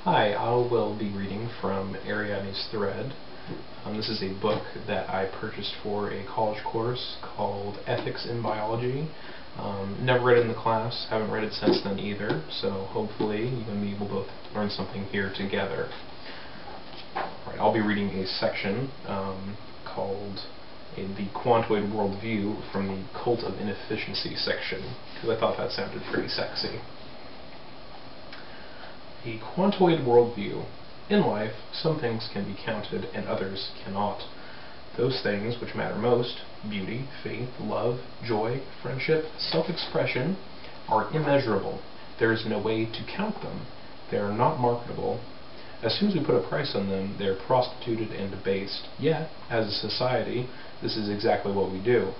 Hi, I will be reading from Ariadne's Thread. This is a book that I purchased for a college course called Ethics in Biology. Never read it in the class, haven't read it since then either, so hopefully you and me will both learn something here together. Alright, I'll be reading a section called The Quantoid Worldview from the Cult of Inefficiency section, because I thought that sounded pretty sexy. A quantoid worldview. In life, some things can be counted and others cannot. Those things which matter most, beauty, faith, love, joy, friendship, self-expression, are immeasurable. There is no way to count them. They are not marketable. As soon as we put a price on them, they are prostituted and debased. Yet, as a society, this is exactly what we do.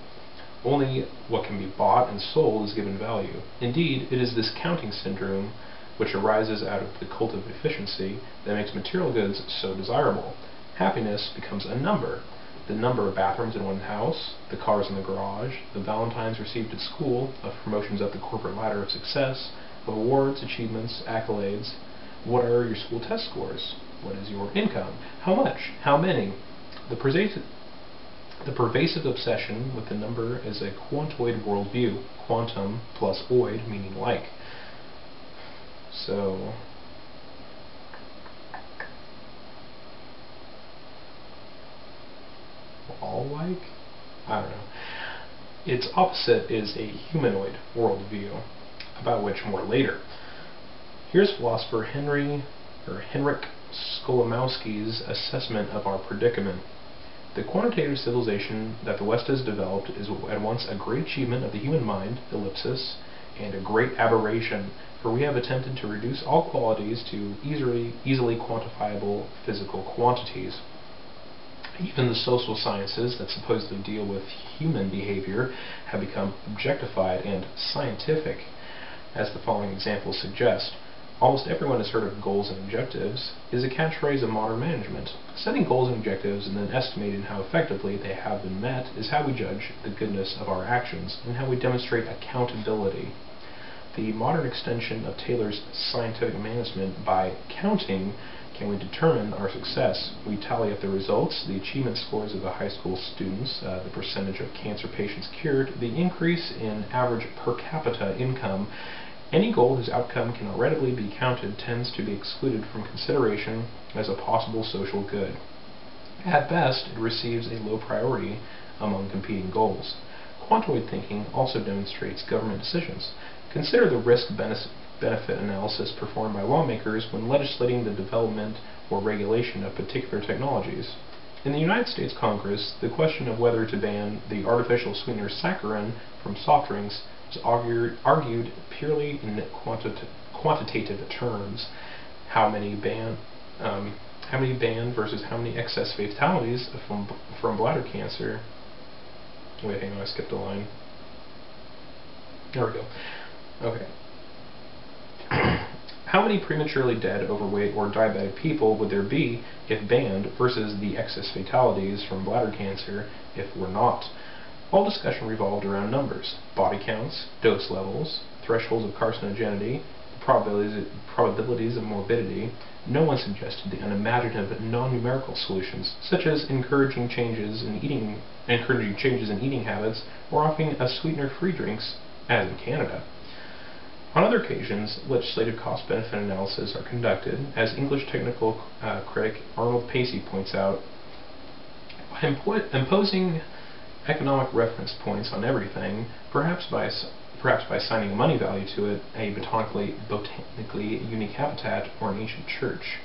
Only what can be bought and sold is given value. Indeed, it is this counting syndrome which arises out of the cult of efficiency that makes material goods so desirable. Happiness becomes a number. The number of bathrooms in one's house, the cars in the garage, the valentines received at school, of promotions up the corporate ladder of success, of awards, achievements, accolades. What are your school test scores? What is your income? How much? How many? The pervasive obsession with the number is a quantoid worldview, quantum plus oid meaning like. So, all like? I don't know. Its opposite is a humanoid worldview, about which more later. Here's philosopher Henryk Skolimowski's assessment of our predicament. The quantitative civilization that the West has developed is at once a great achievement of the human mind, ellipsis, and a great aberration, for we have attempted to reduce all qualities to easily quantifiable physical quantities. Even the social sciences that supposedly deal with human behavior have become objectified and scientific, as the following examples suggest. Almost everyone has heard of goals and objectives. It is a catchphrase of modern management. Setting goals and objectives and then estimating how effectively they have been met is how we judge the goodness of our actions and how we demonstrate accountability. The modern extension of Taylor's scientific management by counting can we determine our success. We tally up the results, the achievement scores of the high school students, the percentage of cancer patients cured, the increase in average per capita income. Any goal whose outcome cannot readily be counted tends to be excluded from consideration as a possible social good. At best, it receives a low priority among competing goals. Quantoid thinking also demonstrates government decisions. Consider the risk-benefit analysis performed by lawmakers when legislating the development or regulation of particular technologies. In the United States Congress, the question of whether to ban the artificial sweetener saccharin from soft drinks was argued purely in quantitative terms. How many banned versus how many excess fatalities from bladder cancer. Wait, hang on, I skipped a line. There we go. Okay. How many prematurely dead, overweight, or diabetic people would there be if banned versus the excess fatalities from bladder cancer if were not? All discussion revolved around numbers, body counts, dose levels, thresholds of carcinogenity, probabilities of morbidity. No one suggested the unimaginative non-numerical solutions, such as encouraging changes in eating habits or offering a sweetener-free drinks, as in Canada. On other occasions, legislative cost-benefit analyses are conducted, as English technical critic Arnold Pacey points out. By imposing economic reference points on everything, perhaps by assigning a money value to it, a botanically unique habitat, or an ancient church.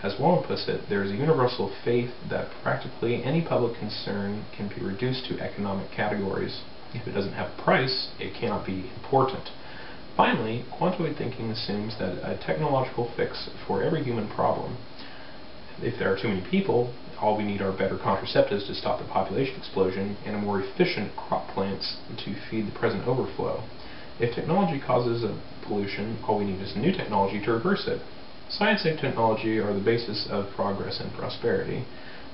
As Wallen puts it, there is a universal faith that practically any public concern can be reduced to economic categories. If it doesn't have a price, it cannot be important. Finally, quantoid thinking assumes that a technological fix for every human problem. If there are too many people, all we need are better contraceptives to stop the population explosion and more efficient crop plants to feed the present overflow. If technology causes a pollution, all we need is new technology to reverse it. Science and technology are the basis of progress and prosperity.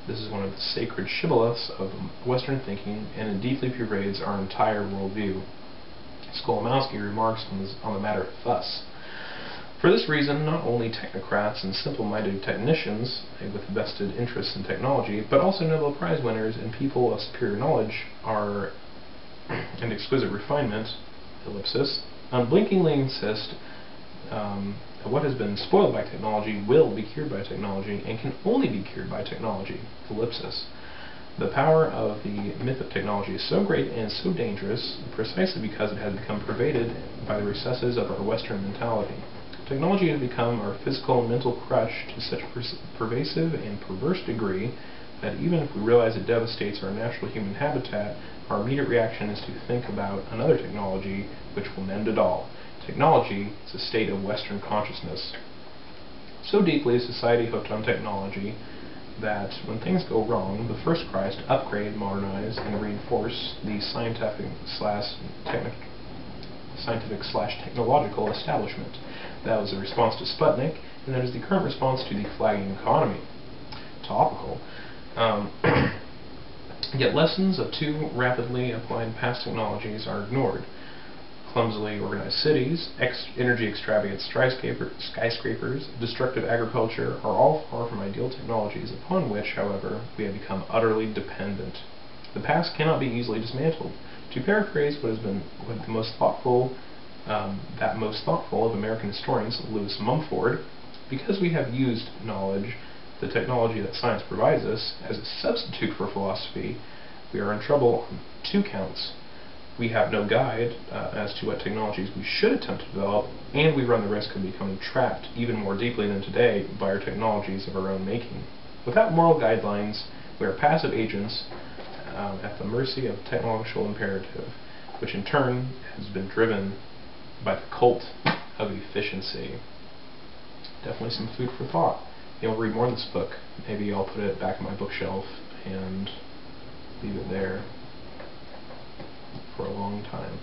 This is one of the sacred shibboleths of Western thinking, and it deeply pervades our entire worldview. Skolimowski remarks on the matter thus. For this reason, not only technocrats and simple-minded technicians with vested interests in technology, but also Nobel Prize winners and people of superior knowledge are, and exquisite refinement, ellipsis, unblinkingly insist that what has been spoiled by technology will be cured by technology and can only be cured by technology, ellipsis. The power of the myth of technology is so great and so dangerous precisely because it has become pervaded by the recesses of our Western mentality. Technology has become our physical and mental crutch to such a pervasive and perverse degree that even if we realize it devastates our natural human habitat, our immediate reaction is to think about another technology which will mend it all. Technology is a state of Western consciousness. So deeply is society hooked on technology that when things go wrong, the first cry is to upgrade, modernize, and reinforce the scientific/technological establishment. That was the response to Sputnik, and that is the current response to the flagging economy. Topical. Yet lessons of too rapidly applied past technologies are ignored. Clumsily organized cities, energy extravagant skyscrapers, destructive agriculture are all far from ideal technologies upon which, however, we have become utterly dependent. The past cannot be easily dismantled. To paraphrase what the most thoughtful of American historians, Lewis Mumford, because we have used knowledge, the technology that science provides us, as a substitute for philosophy, we are in trouble on two counts. We have no guide as to what technologies we should attempt to develop, and we run the risk of becoming trapped even more deeply than today by our technologies of our own making. Without moral guidelines, we are passive agents at the mercy of technological imperative, which in turn has been driven by the cult of efficiency. Definitely some food for thought. Maybe I'll read more of this book. Maybe I'll put it back on my bookshelf and leave it there for a long time.